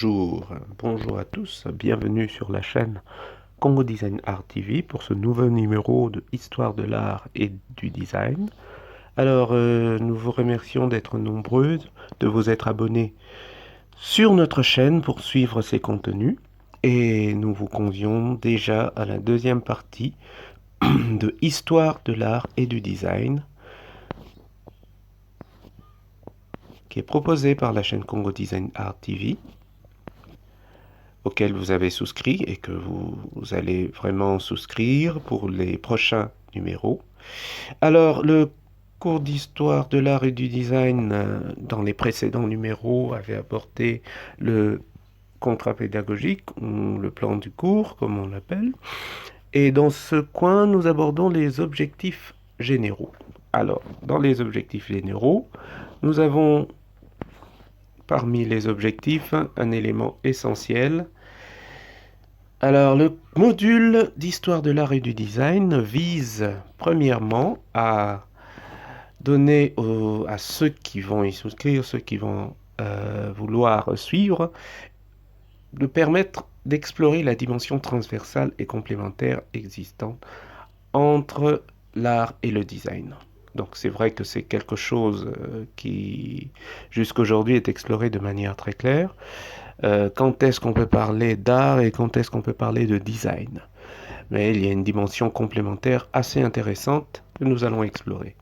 Bonjour à tous, bienvenue sur la chaîne Congo Design Art TV pour ce nouveau numéro de Histoire de l'art et du design. Nous vous remercions d'être nombreux, de vous être abonnés sur notre chaîne pour suivre ces contenus et nous vous convions déjà à la deuxième partie de Histoire de l'art et du design qui est proposée par la chaîne Congo Design Art TV, auquel vous avez souscrit et que vous allez vraiment souscrire pour les prochains numéros. Alors, le cours d'histoire de l'art et du design dans les précédents numéros avait abordé le contrat pédagogique ou le plan du cours, comme on l'appelle. Et dans ce coin, nous abordons les objectifs généraux. Alors, dans les objectifs généraux, nous avons parmi les objectifs un élément essentiel. Alors, le module d'histoire de l'art et du design vise premièrement à donner à ceux qui vont y souscrire, ceux qui vont vouloir suivre, de permettre d'explorer la dimension transversale et complémentaire existante entre l'art et le design. Donc c'est vrai que c'est quelque chose qui jusqu'aujourd'hui est exploré de manière très claire. Quand est-ce qu'on peut parler d'art et quand est-ce qu'on peut parler de design? Mais il y a une dimension complémentaire assez intéressante que nous allons explorer.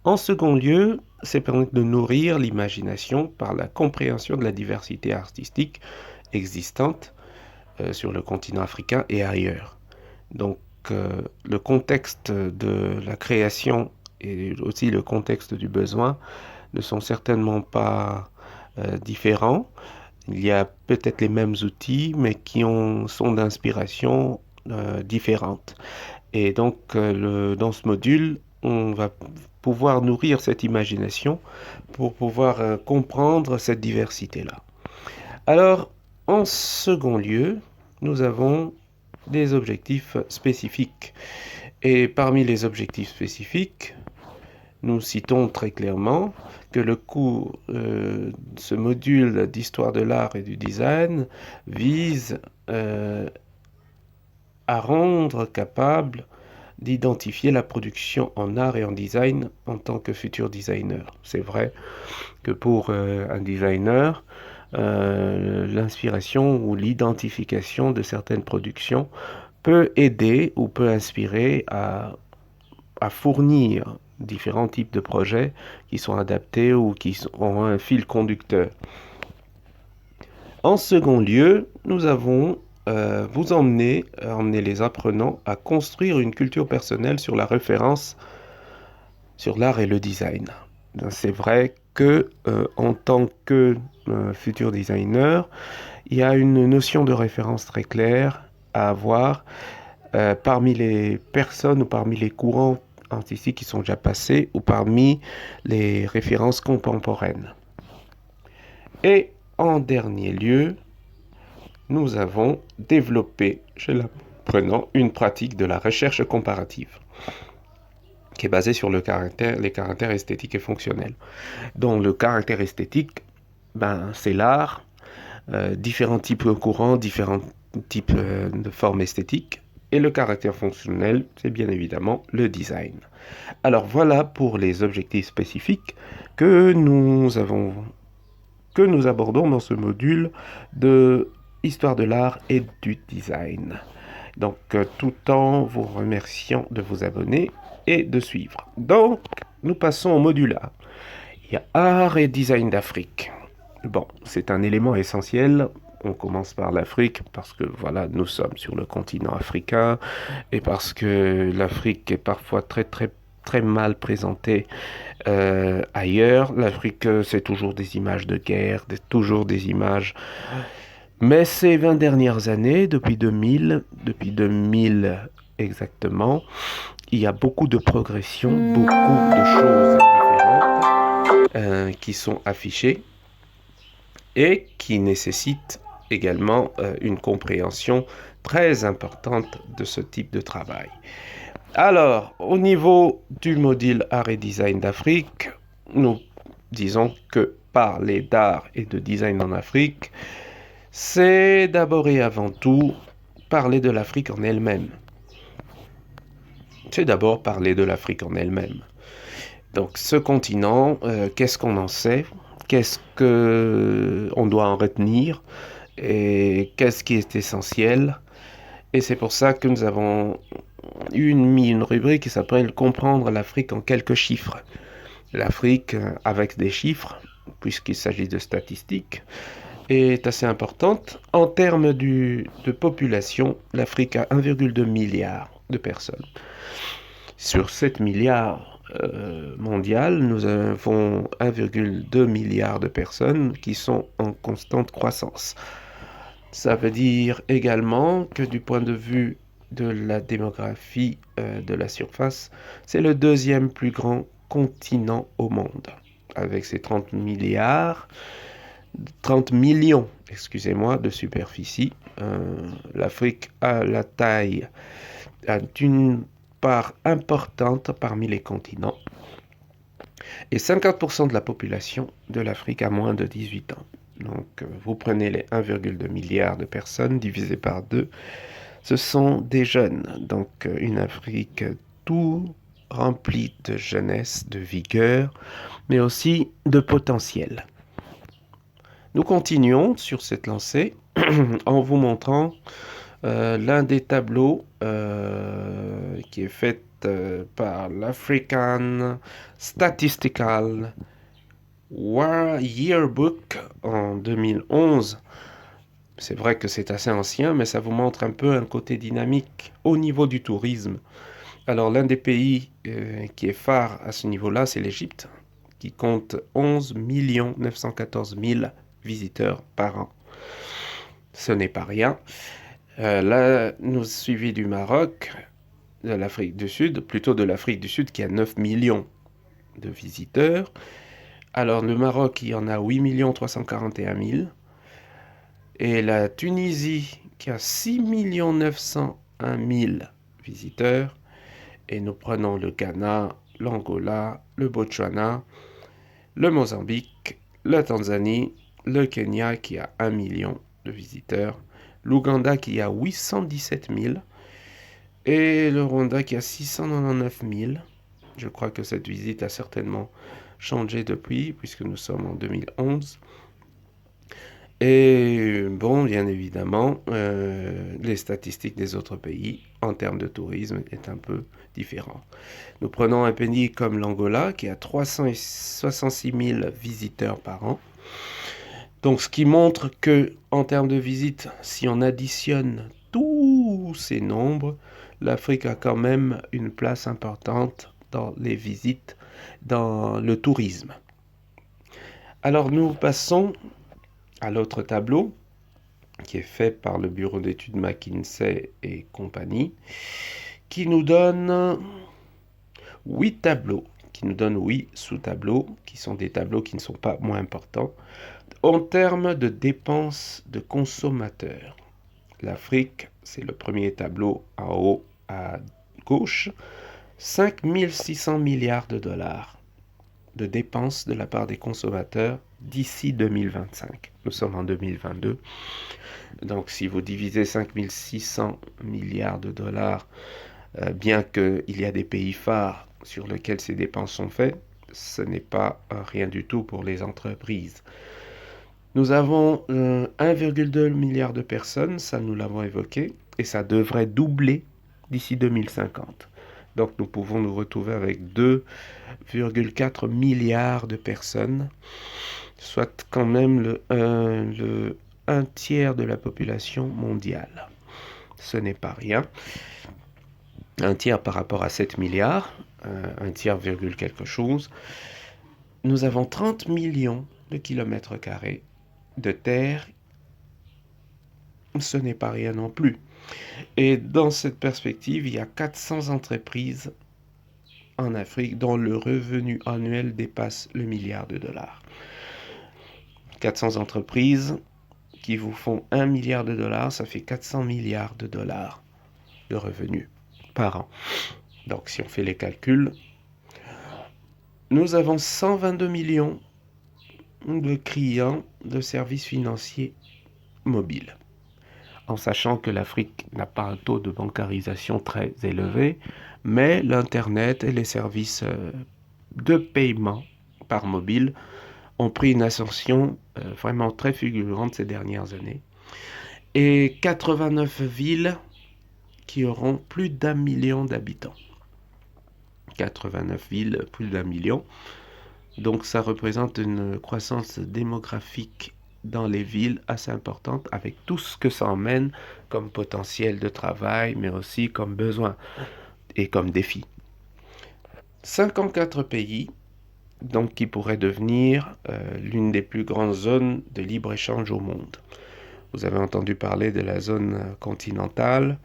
En second lieu, c'est permettre de nourrir l'imagination par la compréhension de la diversité artistique existante sur le continent africain et ailleurs. Donc, le contexte de la création et aussi le contexte du besoin ne sont certainement pas différents. Il y a peut-être les mêmes outils, mais qui sont d'inspiration différente. Et donc, dans ce module, on va pouvoir nourrir cette imagination pour pouvoir comprendre cette diversité-là. Alors, en second lieu, nous avons des objectifs spécifiques. Et parmi les objectifs spécifiques, nous citons très clairement que le cours, ce module d'histoire de l'art et du design vise à rendre capable d'identifier la production en art et en design en tant que futur designer. C'est vrai que pour un designer, l'inspiration ou l'identification de certaines productions peut aider ou peut inspirer à fournir différents types de projets qui sont adaptés ou qui ont un fil conducteur. En second lieu, nous avons vous emmener les apprenants à construire une culture personnelle sur la référence sur l'art et le design. C'est vrai que en tant que futur designer, il y a une notion de référence très claire à avoir parmi les personnes ou parmi les courants artistiques qui sont déjà passés ou parmi les références contemporaines. Et en dernier lieu, nous avons développé chez l'apprenant une pratique de la recherche comparative qui est basée sur les caractères esthétiques et fonctionnels. Donc le caractère esthétique, c'est l'art, différents types de courants, différents types de formes esthétiques. Et le caractère fonctionnel, c'est bien évidemment le design. Alors voilà pour les objectifs spécifiques que nous abordons dans ce module de Histoire de l'art et du design. Donc tout en vous remerciant de vous abonner et de suivre. Donc nous passons au module A. Il y a art et design d'Afrique. Bon, c'est un élément essentiel. On commence par l'Afrique parce que voilà, nous sommes sur le continent africain et parce que l'Afrique est parfois très mal présentée ailleurs. L'Afrique, c'est toujours des images de guerre, toujours des images. Mais ces 20 dernières années, depuis 2000 exactement, il y a beaucoup de progression, beaucoup de choses différentes qui sont affichées et qui nécessitent également une compréhension très importante de ce type de travail. Alors, au niveau du module Art et Design d'Afrique, nous disons que parler d'art et de design en Afrique, c'est d'abord et avant tout parler de l'Afrique en elle-même. C'est d'abord parler de l'Afrique en elle-même. Donc ce continent, qu'est-ce qu'on en sait? Qu'est-ce qu'on doit en retenir? Et qu'est-ce qui est essentiel? Et c'est pour ça que nous avons mis une rubrique qui s'appelle Comprendre l'Afrique en quelques chiffres. L'Afrique, avec des chiffres, puisqu'il s'agit de statistiques, est assez importante. En termes de population, l'Afrique a 1,2 milliard de personnes. Sur 7 milliards mondiales, nous avons 1,2 milliard de personnes qui sont en constante croissance. Ça veut dire également que du point de vue de la démographie de la surface, c'est le deuxième plus grand continent au monde, avec ses 30 millions, excusez-moi, de superficie. L'Afrique a la taille d'une part importante parmi les continents et 50% de la population de l'Afrique a moins de 18 ans. Donc vous prenez les 1,2 milliard de personnes divisé par 2, ce sont des jeunes. Donc une Afrique tout remplie de jeunesse, de vigueur, mais aussi de potentiel. Nous continuons sur cette lancée en vous montrant l'un des tableaux qui est fait par l'African Statistical Yearbook en 2011. C'est vrai que c'est assez ancien, mais ça vous montre un peu un côté dynamique au niveau du tourisme. Alors l'un des pays qui est phare à ce niveau-là, c'est l'Égypte, qui compte 11 914 000 visiteurs par an. Ce n'est pas rien. Là, nous suivi du Maroc, de l'Afrique du Sud, plutôt de l'Afrique du Sud qui a 9 millions de visiteurs. Alors le Maroc, il y en a 8 341 000. Et la Tunisie qui a 6 901 000 visiteurs. Et nous prenons le Ghana, l'Angola, le Botswana, le Mozambique, la Tanzanie, le Kenya qui a 1 million de visiteurs, l'Ouganda qui a 817 000 et le Rwanda qui a 699 000. Je crois que cette visite a certainement changé depuis, puisque nous sommes en 2011. Et bon, bien évidemment, les statistiques des autres pays en termes de tourisme est un peu différent. Nous prenons un pays comme l'Angola qui a 366 000 visiteurs par an. Donc, ce qui montre que, en termes de visites, si on additionne tous ces nombres, l'Afrique a quand même une place importante dans les visites, dans le tourisme. Alors, nous passons à l'autre tableau qui est fait par le bureau d'études McKinsey et compagnie, qui nous donne 8 tableaux, qui nous donne 8 sous-tableaux, qui sont des tableaux qui ne sont pas moins importants. En termes de dépenses de consommateurs, l'Afrique, c'est le premier tableau en haut à gauche, 5 600 milliards de dollars de dépenses de la part des consommateurs d'ici 2025. Nous sommes en 2022. Donc si vous divisez 5 600 milliards de dollars, bien qu'il y a des pays phares sur lesquels ces dépenses sont faites, ce n'est pas rien du tout pour les entreprises. Nous avons 1,2 milliard de personnes, ça nous l'avons évoqué, et ça devrait doubler d'ici 2050. Donc nous pouvons nous retrouver avec 2,4 milliards de personnes, soit quand même le 1 tiers de la population mondiale. Ce n'est pas rien. Un tiers par rapport à 7 milliards, un tiers virgule quelque chose. Nous avons 30 millions de kilomètres carrés de terre. Ce n'est pas rien non plus. Et dans cette perspective, il y a 400 entreprises en Afrique dont le revenu annuel dépasse le milliard de dollars. 400 entreprises qui vous font 1 milliard de dollars, ça fait 400 milliards de dollars de revenus par an. Donc si on fait les calculs, nous avons 122 millions de clients de services financiers mobiles. En sachant que l'Afrique n'a pas un taux de bancarisation très élevé, mais l'Internet et les services de paiement par mobile ont pris une ascension vraiment très fulgurante ces dernières années. Et 89 villes qui auront plus d'1 million d'habitants. 89 villes, plus d'1 million. Donc ça représente une croissance démographique dans les villes assez importante avec tout ce que ça emmène comme potentiel de travail, mais aussi comme besoin et comme défi. 54 pays, donc qui pourraient devenir l'une des plus grandes zones de libre-échange au monde. Vous avez entendu parler de la zone continentale.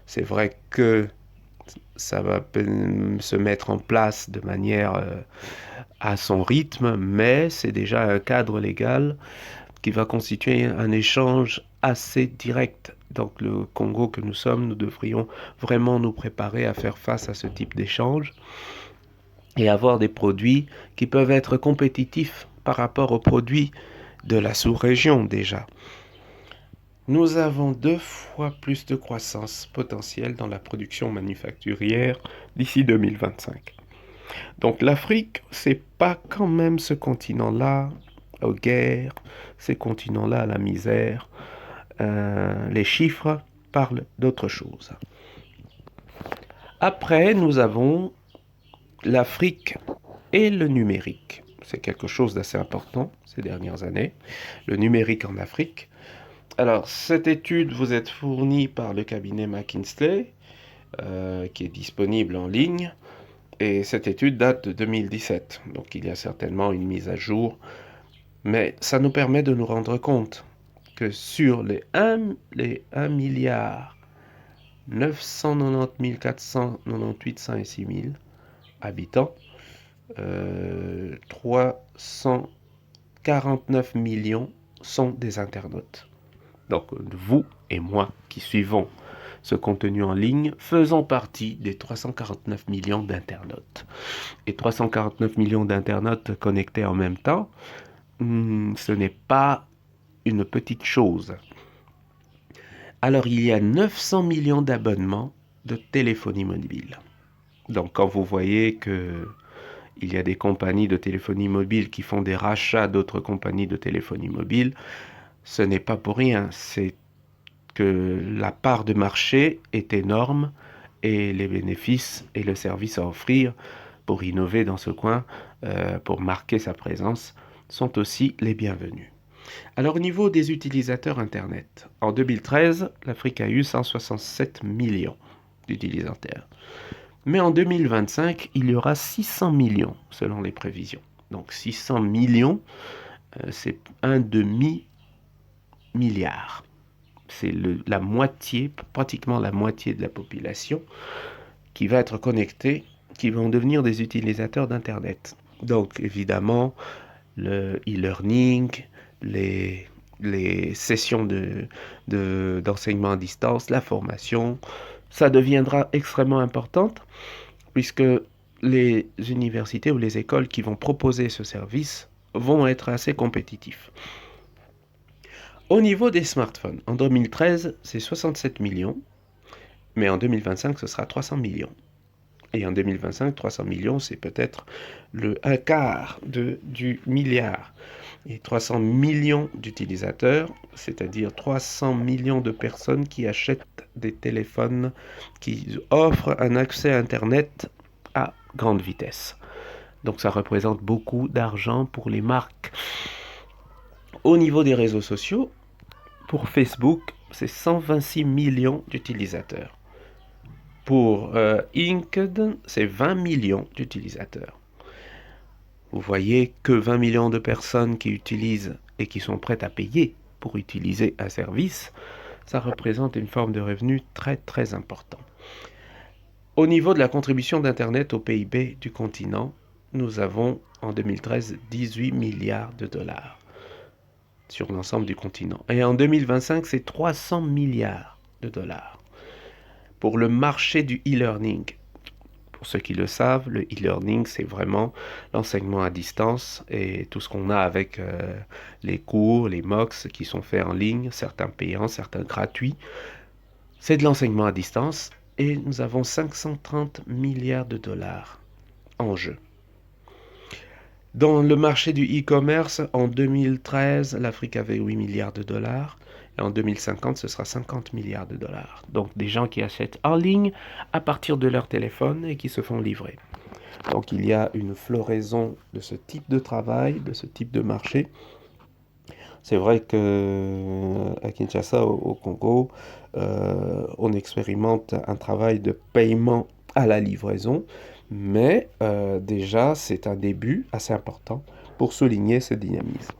C'est vrai que ça va se mettre en place de manière à son rythme, mais c'est déjà un cadre légal qui va constituer un échange assez direct. Donc le Congo que nous sommes, nous devrions vraiment nous préparer à faire face à ce type d'échange et avoir des produits qui peuvent être compétitifs par rapport aux produits de la sous-région déjà. Nous avons 2 fois plus de croissance potentielle dans la production manufacturière d'ici 2025. Donc l'Afrique, c'est pas quand même ce continent-là aux guerres, ces continents-là à la misère. Les chiffres parlent d'autre chose. Après, nous avons l'Afrique et le numérique. C'est quelque chose d'assez important ces dernières années. Le numérique en Afrique. Alors, cette étude vous est fournie par le cabinet McKinsey, qui est disponible en ligne. Et cette étude date de 2017. Donc, il y a certainement une mise à jour. Mais ça nous permet de nous rendre compte que sur les 1 milliard 990 498 106 000 habitants, 349 millions sont des internautes. Donc vous et moi qui suivons ce contenu en ligne faisons partie des 349 millions d'internautes. Et 349 millions d'internautes connectés en même temps, ce n'est pas une petite chose. Alors il y a 900 millions d'abonnements de téléphonie mobile. Donc quand vous voyez que il y a des compagnies de téléphonie mobile qui font des rachats d'autres compagnies de téléphonie mobile, ce n'est pas pour rien, c'est que la part de marché est énorme et les bénéfices et le service à offrir pour innover dans ce coin, pour marquer sa présence, sont aussi les bienvenus. Alors au niveau des utilisateurs Internet, en 2013, l'Afrique a eu 167 millions d'utilisateurs. Mais en 2025, il y aura 600 millions selon les prévisions. Donc 600 millions, c'est un demi-milliard. C'est la moitié, pratiquement la moitié de la population qui va être connectée, qui vont devenir des utilisateurs d'Internet. Donc évidemment, le e-learning, les sessions d'enseignement à distance, la formation, ça deviendra extrêmement importante puisque les universités ou les écoles qui vont proposer ce service vont être assez compétitifs. Au niveau des smartphones, en 2013, c'est 67 millions, mais en 2025, ce sera 300 millions. Et en 2025, 300 millions, c'est peut-être un quart du milliard. Et 300 millions d'utilisateurs, c'est-à-dire 300 millions de personnes qui achètent des téléphones qui offrent un accès à Internet à grande vitesse. Donc ça représente beaucoup d'argent pour les marques. Au niveau des réseaux sociaux, pour Facebook, c'est 126 millions d'utilisateurs. Pour LinkedIn, c'est 20 millions d'utilisateurs. Vous voyez que 20 millions de personnes qui utilisent et qui sont prêtes à payer pour utiliser un service, ça représente une forme de revenu très très important. Au niveau de la contribution d'Internet au PIB du continent, nous avons en 2013 18 milliards de dollars sur l'ensemble du continent. Et en 2025, c'est 300 milliards de dollars. Pour le marché du e-learning, Pour ceux qui le savent, le e-learning, c'est vraiment l'enseignement à distance et tout ce qu'on a avec les cours, les MOOCs qui sont faits en ligne, certains payants, certains gratuits. C'est de l'enseignement à distance et nous avons 530 milliards de dollars en jeu. Dans le marché du e-commerce, en 2013, l'Afrique avait 8 milliards de dollars. Et en 2050, ce sera 50 milliards de dollars. Donc des gens qui achètent en ligne à partir de leur téléphone et qui se font livrer. Donc il y a une floraison de ce type de travail, de ce type de marché. C'est vrai qu'à Kinshasa, au Congo, on expérimente un travail de paiement à la livraison, mais déjà c'est un début assez important pour souligner ce dynamisme.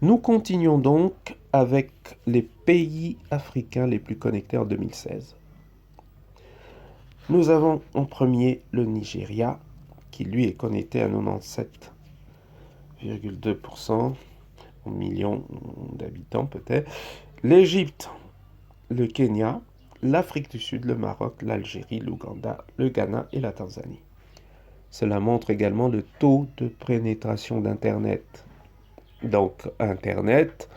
Nous continuons donc avec les pays africains les plus connectés en 2016. Nous avons en premier le Nigeria, qui lui est connecté à 97,2% en millions d'habitants peut-être. L'Égypte, le Kenya, l'Afrique du Sud, le Maroc, l'Algérie, l'Ouganda, le Ghana et la Tanzanie. Cela montre également le taux de pénétration d'Internet. Donc Internet,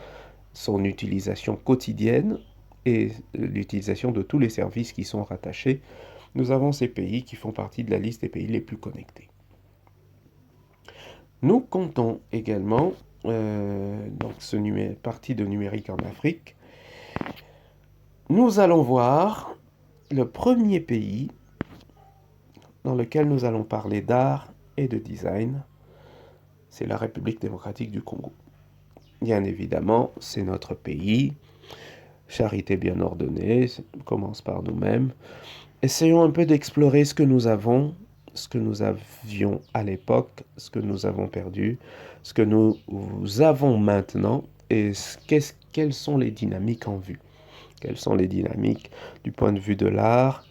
son utilisation quotidienne et l'utilisation de tous les services qui sont rattachés. Nous avons ces pays qui font partie de la liste des pays les plus connectés. Nous comptons également donc partie de numérique en Afrique. Nous allons voir le premier pays dans lequel nous allons parler d'art et de design, c'est la République démocratique du Congo. Bien évidemment, c'est notre pays. Charité bien ordonnée, on commence par nous-mêmes. Essayons un peu d'explorer ce que nous avons, ce que nous avions à l'époque, ce que nous avons perdu, ce que nous avons maintenant et quelles sont les dynamiques en vue. Quelles sont les dynamiques du point de vue de l'art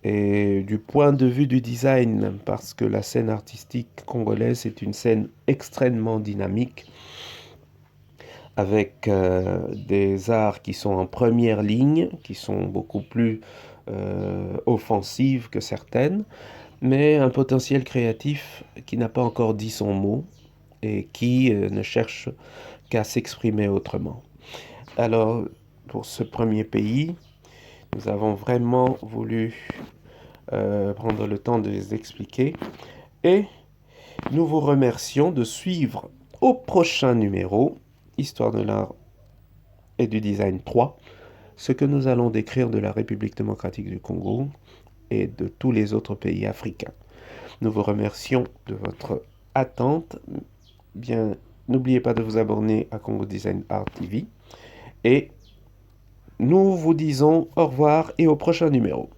et du point de vue du design, parce que la scène artistique congolaise est une scène extrêmement dynamique, avec des arts qui sont en première ligne, qui sont beaucoup plus offensives que certaines, mais un potentiel créatif qui n'a pas encore dit son mot et qui ne cherche qu'à s'exprimer autrement. Alors, pour ce premier pays, nous avons vraiment voulu prendre le temps de les expliquer et nous vous remercions de suivre au prochain numéro Histoire de l'art et du design 3, ce que nous allons décrire de la République démocratique du Congo et de tous les autres pays africains. Nous vous remercions de votre attente. Bien, n'oubliez pas de vous abonner à Congo Design Art TV et nous vous disons au revoir et au prochain numéro.